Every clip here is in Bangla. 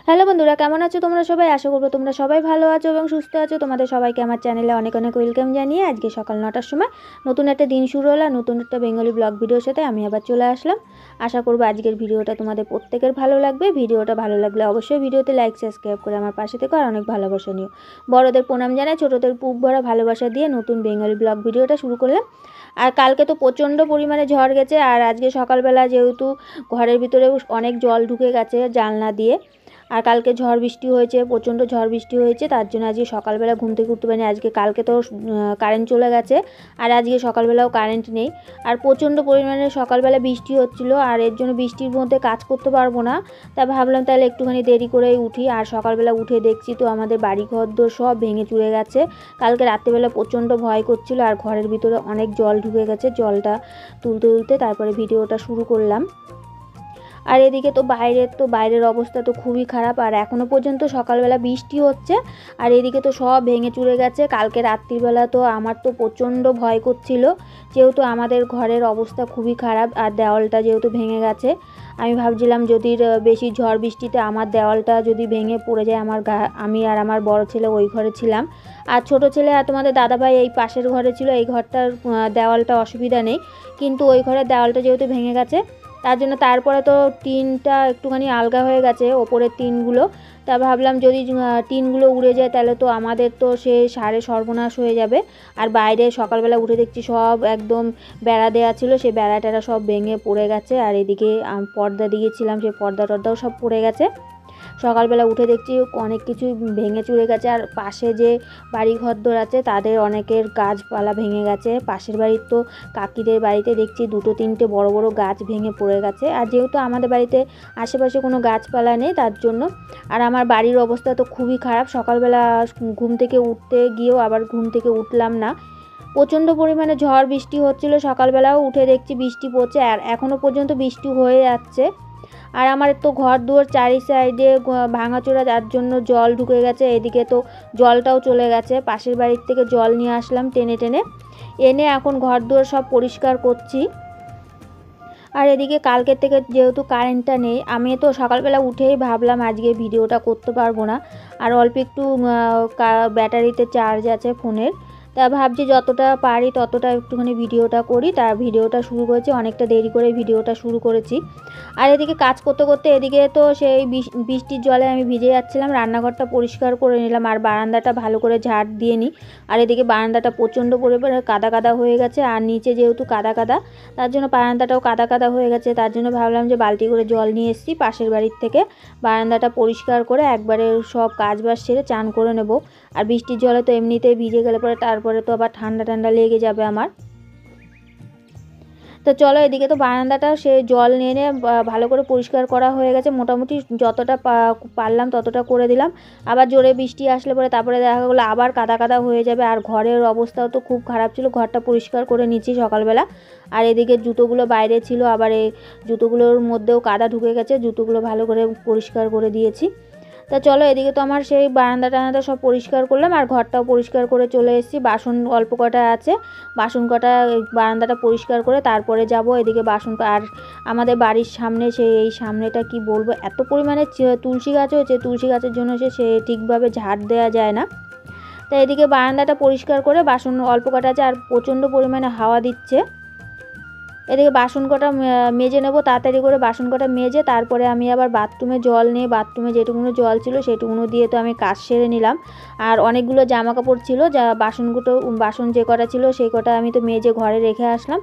হ্যালো বন্ধুরা, কেমন আছো তোমরা সবাই? আশা করবো তোমরা সবাই ভালো আছো এবং সুস্থ আছো। তোমাদের সবাইকে আমার চ্যানেলে অনেক অনেক ওয়েলকাম জানিয়ে আজকে সকাল 9টার সময় নতুন একটা দিন শুরু হলো। নতুন একটা বেঙ্গলি ব্লগ ভিডিওর সাথে আমি আবার চলে আসলাম। আশা করবো আজকের ভিডিওটা তোমাদের প্রত্যেকের ভালো লাগবে। ভিডিওটা ভালো লাগলে অবশ্যই ভিডিওতে লাইক সাবস্ক্রাইব করে আমার পাশে থেকো আর অনেক ভালোবাসা নিও। বড়দের প্রণাম জানাই, ছোটোদের বুক ভরা ভালোবাসা দিয়ে নতুন বেঙ্গলি ব্লগ ভিডিওটা শুরু করলাম। আর কালকে তো প্রচণ্ড পরিমাণে ঝড় গেছে, আর আজকে সকালবেলা যেহেতু ঘরের ভিতরে অনেক জল ঢুকে গেছে জানলা দিয়ে, আর কালকে ঝড় বৃষ্টি হয়েছে, প্রচণ্ড ঝড় বৃষ্টি হয়েছে, তার জন্য আজকে সকালবেলা ঘুম থেকে উঠতে পারিনি। আজকে কালকে তো কারেন্ট চলে গেছে, আর আজকে সকালবেলাও কারেন্ট নেই। আর প্রচণ্ড পরিমাণে সকালবেলা বৃষ্টি হচ্ছিলো, আর এর জন্য বৃষ্টির মধ্যে কাজ করতে পারবো না। তা ভাবলাম তাহলে একটুখানি দেরি করেই উঠি। আর সকালবেলা উঠে দেখছি তো আমাদের বাড়ি ঘরদোর সব ভেঙে চুরে গেছে। কালকে রাত্রিবেলা প্রচণ্ড ভয় করছিলো, আর ঘরের ভিতরে অনেক জল ঢুকে গেছে। জলটা তুলতে তুলতে তারপরে ভিডিওটা শুরু করলাম। আর এদিকে তো বাইরের অবস্থা তো খুবই খারাপ, আর এখনও পর্যন্ত সকালবেলা বৃষ্টি হচ্ছে, আর এদিকে তো সব ভেঙে চুরে গেছে। কালকে রাত্রিবেলা তো আমার তো প্রচণ্ড ভয় করছিল, যেহেতু আমাদের ঘরের অবস্থা খুবই খারাপ, আর দেওয়ালটা যেহেতু ভেঙে গেছে। আমি ভাবছিলাম যদি বেশি ঝড় বৃষ্টিতে আমার দেওয়ালটা যদি ভেঙে পড়ে যায়, আমি আর আমার বড় ছেলে ওই ঘরে ছিলাম, আর ছোট ছেলে আর তোমাদের দাদাভাই এই পাশের ঘরে ছিল। এই ঘরটার দেওয়ালটা অসুবিধা নেই, কিন্তু ওই ঘরের দেওয়ালটা যেহেতু ভেঙে গেছে তার জন্য তারপরে তো টিনটা একটুখানি আলগা হয়ে গেছে ওপরের টিনগুলো। তা ভাবলাম যদি টিনগুলো উড়ে যায় তাহলে তো আমাদের তো সে সারে সর্বনাশ হয়ে যাবে। আর বাইরে সকালবেলা উঠে দেখছি সব একদম বেড়া দেওয়া ছিল, সেই বেড়া টেড়া সব ভেঙে পড়ে গেছে। আর এদিকে পর্দা দিয়েছিলাম, সেই পর্দা টর্দাও সব পড়ে গেছে। সকালবেলা উঠে দেখছি অনেক কিছু ভেঙে চুরে গেছে। আর পাশে যে বাড়ি ঘরদোর আছে তাদের অনেকের গাছপালা ভেঙে গেছে। পাশের বাড়ির তো কাকিদের বাড়িতে দেখছি 2-3টে বড় বড় গাছ ভেঙে পড়ে গেছে। আর যেহেতু আমাদের বাড়িতে আশেপাশে কোনো গাছপালা নেই তার জন্য, আর আমার বাড়ির অবস্থা তো খুবই খারাপ। সকালবেলা ঘুম থেকে উঠতে গিয়েও আবার ঘুম থেকে উঠলাম না, প্রচণ্ড পরিমাণে ঝড় বৃষ্টি হচ্ছিল। সকালবেলাও উঠে দেখছি বৃষ্টি পড়ছে, আর এখনও পর্যন্ত বৃষ্টি হয়ে যাচ্ছে। আর আমার তো ঘর দুয়ার চারি সাইডে ভাঙাচোরা, যার জন্য জল ঢুকে গেছে। এদিকে তো জলটাও চলে গেছে, পাশের বাড়ির থেকে জল নিয়ে আসলাম টেনে টেনে এনে এখন ঘর দুয়ার সব পরিষ্কার করছি। আর এদিকে কালকের থেকে যেহেতু কারেন্টটা নেই, আমি তো সকালবেলা উঠেই ভাবলাম আজকে ভিডিওটা করতে পারবো না। আর অল্প একটু ব্যাটারিতে চার্জ আছে ফোনের, তা ভাবছি যতটা পারি ততটা একটুখানি ভিডিওটা করি। তার ভিডিওটা শুরু করেছি, অনেকটা দেরি করে ভিডিওটা শুরু করেছি। আর এদিকে কাজ করতে করতে এদিকে তো সেই বৃষ্টির জলে আমি ভিজে যাচ্ছিলাম। রান্নাঘরটা পরিষ্কার করে নিলাম, আর বারান্দাটা ভালো করে ঝাড় দিয়ে নিই। আর এদিকে বারান্দাটা প্রচণ্ড পরিমাণে কাদা কাদা হয়ে গেছে, আর নিচে যেহেতু কাদা কাদা তার জন্য বারান্দাটাও কাদা কাদা হয়ে গেছে। তার জন্য ভাবলাম যে বালতি করে জল নিয়ে এসেছি পাশের বাড়ির থেকে, বারান্দাটা পরিষ্কার করে একবারে সব কাজ বাজ সেরে চান করে নেব। আর বৃষ্টির জলে তো এমনিতেই ভিজে গেলে পরে তারপরে তো আবার ঠান্ডা ঠান্ডা লেগে যাবে আমার। তো চলো, এদিকে তো বারান্দাটা সে জল নিয়ে নিয়ে ভালো করে পরিষ্কার করা হয়ে গেছে। মোটামুটি যতটা পারলাম ততটা করে দিলাম। আবার জোরে বৃষ্টি আসলে পরে তারপরে দেখা গেলো আবার কাদা কাদা হয়ে যাবে। আর ঘরের অবস্থাও তো খুব খারাপ ছিল, ঘরটা পরিষ্কার করে নিচ্ছি সকালবেলা। আর এদিকে জুতোগুলো বাইরে ছিল, আবার এই জুতোগুলোর মধ্যেও কাদা ঢুকে গেছে, জুতোগুলো ভালো করে পরিষ্কার করে দিয়েছি। তা চলো, এদিকে তো আমার সেই বারান্দা টারান্দা সব পরিষ্কার করলাম, আর ঘরটাও পরিষ্কার করে চলে এসেছি। বাসন অল্প কটা আছে, বাসন কটা বারান্দাটা পরিষ্কার করে তারপরে যাব এদিকে বাসন। আর আমাদের বাড়ির সামনে এই সামনেটা কি বলবো, এত পরিমাণে তুলসী গাছ হয়েছে, তুলসী গাছের জন্য সে ঠিকভাবে ঝাড় দেওয়া যায় না। তা এদিকে বারান্দাটা পরিষ্কার করে বাসন অল্প কটা আছে, আর প্রচণ্ড পরিমাণে হাওয়া দিচ্ছে। এদিকে বাসন কটা মেজে নেব, তাড়াতাড়ি করে বাসন কটা মেজে তারপরে আমি আবার বাথরুমে জল নিয়ে বাথরুমে যেটুকুনো জল ছিল সেটুকুনো দিয়ে তো আমি কাজ সেরে নিলাম। আর অনেকগুলো জামা কাপড় ছিল, যা বাসন যে কটা ছিল সেই কটা আমি তো মেজে ঘরে রেখে আসলাম।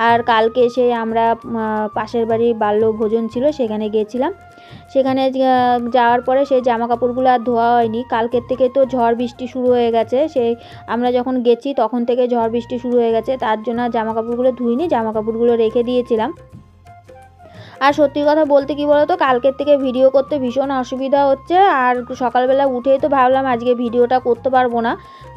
আর কালকে এসে আমরা পাশের বাড়ি বাল্য ভোজন ছিল, সেখানে গিয়েছিলাম। সেখানে যাওয়ার পরে সেই জামা কাপড়গুলো আর ধোয়া হয়নি। কালকের থেকে তো ঝড় বৃষ্টি শুরু হয়ে গেছে, আমরা যখন গেছি তখন থেকে ঝড় বৃষ্টি শুরু হয়ে গেছে, তার জন্য জামা কাপড়গুলো ধুইনি, জামা কাপড়গুলো রেখে দিয়েছিলাম। আর সত্যি কথা বলতে কি বলো তো, কালকের থেকে ভিডিও করতে ভীষণ অসুবিধা হচ্ছে। আর সকালবেলা উঠেই তো ভাবলাম আজকে ভিডিওটা করতে পারবো না,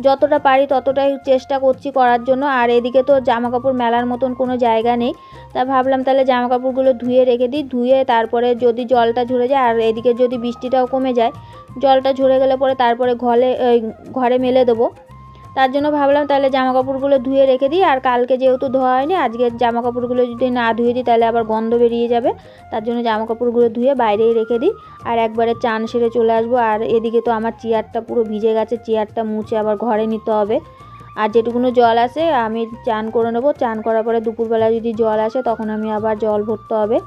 যতটা পারি ততটাই চেষ্টা করছি করার জন্য। আর এদিকে তো জামা কাপড় মেলার মতন কোনো জায়গা নেই, তা ভাবলাম তাহলে জামা কাপড়গুলো ধুয়ে রেখে দিই, ধুয়ে তারপরে যদি জলটা ঝরে যায়, আর এদিকে যদি বৃষ্টিটাও কমে যায়, জলটা ঝরে গেলে পরে তারপরে ঘরে মেলে দেবো। তার জন্য ভাবলাম তাহলে জামা কাপড়গুলো ধুয়ে রেখে দিই। আর কালকে যেহেতু ধোয়া হয়নি, আজকের জামা কাপড়গুলো যদি না ধুয়ে দিই তাহলে আবার গন্ধ বেরিয়ে যাবে। তার জন্য জামা কাপড়গুলো ধুয়ে বাইরেই রেখে দিই আর একবারে চান সেরে চলে আসবো। আর এদিকে তো আমার চেয়ারটা পুরো ভিজে গেছে, চেয়ারটা মুছে আবার ঘরে নিতে হবে। আর যেটুকুনো জল আসে আমি চান করে নেবো, চান করার পরে দুপুরবেলা যদি জল আসে তখন আমি আবার জল ভরতে হবে।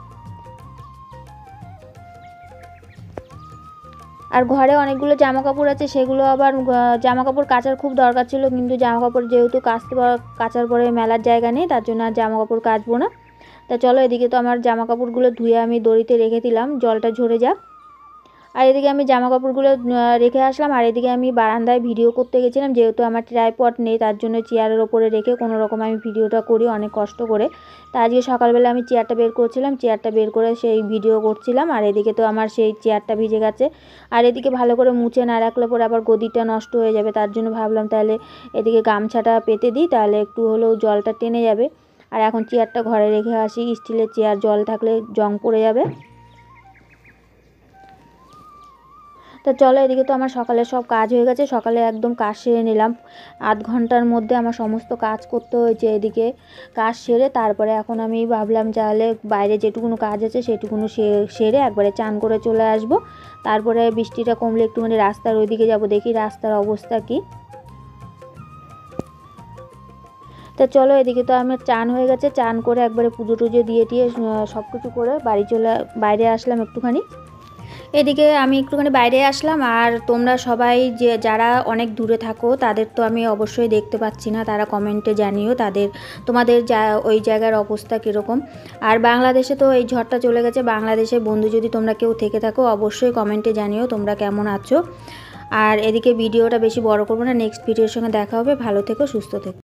আর ঘরে অনেকগুলো জামা কাপড় আছে, সেগুলো আবার জামা কাপড় কাচার খুব দরকার ছিল, কিন্তু জামা কাপড় যেহেতু কাচার পরে মেলার জায়গা নেই, তার জন্য আর জামা কাপড় কাচবো না। তা চলো, এদিকে তো আমার জামা কাপড়গুলো ধুয়ে আমি দড়িতে রেখে দিলাম, জলটা ঝরে যাক। আর এদিকে আমি জামা কাপড়গুলো রেখে আসলাম। আর এদিকে আমি বারান্দায় ভিডিও করতে গেছিলাম, যেহেতু আমার ট্রাইপড নেই, তার জন্য চেয়ারের ওপরে রেখে কোনো রকম আমি ভিডিওটা করি অনেক কষ্ট করে। তা আজকে সকালবেলা আমি চেয়ারটা বের করছিলাম, চেয়ারটা বের করে সেই ভিডিও করছিলাম। আর এদিকে তো আমার সেই চেয়ারটা ভিজে গেছে। আর এদিকে ভালো করে মুছে না রাখলে পরে আবার গদিটা নষ্ট হয়ে যাবে, তার জন্য ভাবলাম তাহলে এদিকে গামছাটা পেতে দিই, তাহলে একটু হলেও জলটা টেনে যাবে। আর এখন চেয়ারটা ঘরে রেখে আসি, স্টিলের চেয়ার জল থাকলে জং পড়ে যাবে। তো চলো, এদিকে তো আমার সকালে সব কাজ হয়ে গেছে, সকালে একদম কাজ সেরে নিলাম। আধ ঘন্টার মধ্যে আমার সমস্ত কাজ করতে হয়েছে। এদিকে কাজ সেরে তারপরে এখন আমি ভাবলাম তাহলে বাইরে যেটুকুনো কাজ আছে সেটুকুনো সেরে একবারে চান করে চলে আসব। তারপরে বৃষ্টিটা কমলে একটুখানি রাস্তার ওইদিকে যাব, দেখি রাস্তার অবস্থা কী। তো চলো, এদিকে তো আমার চান হয়ে গেছে, চান করে একবারে পুজো টুজো দিয়ে সব কিছু করে বাইরে আসলাম একটুখানি। এদিকে আমি একটুখানি বাইরে আসলাম। আর তোমরা সবাই যারা অনেক দূরে থাকো তাদের তো আমি অবশ্যই দেখতে পাচ্ছি না, তারা কমেন্টে জানিও তোমাদের ওই জায়গার অবস্থা কীরকম। আর বাংলাদেশে তো এই ঝড়টা চলে গেছে, বাংলাদেশের বন্ধু যদি তোমরা কেউ থেকে থাকো অবশ্যই কমেন্টে জানিও তোমরা কেমন আছো। আর এদিকে ভিডিওটা বেশি বড় করবো না, নেক্সট ভিডিওর সঙ্গে দেখা হবে। ভালো থেকো, সুস্থ থেকো।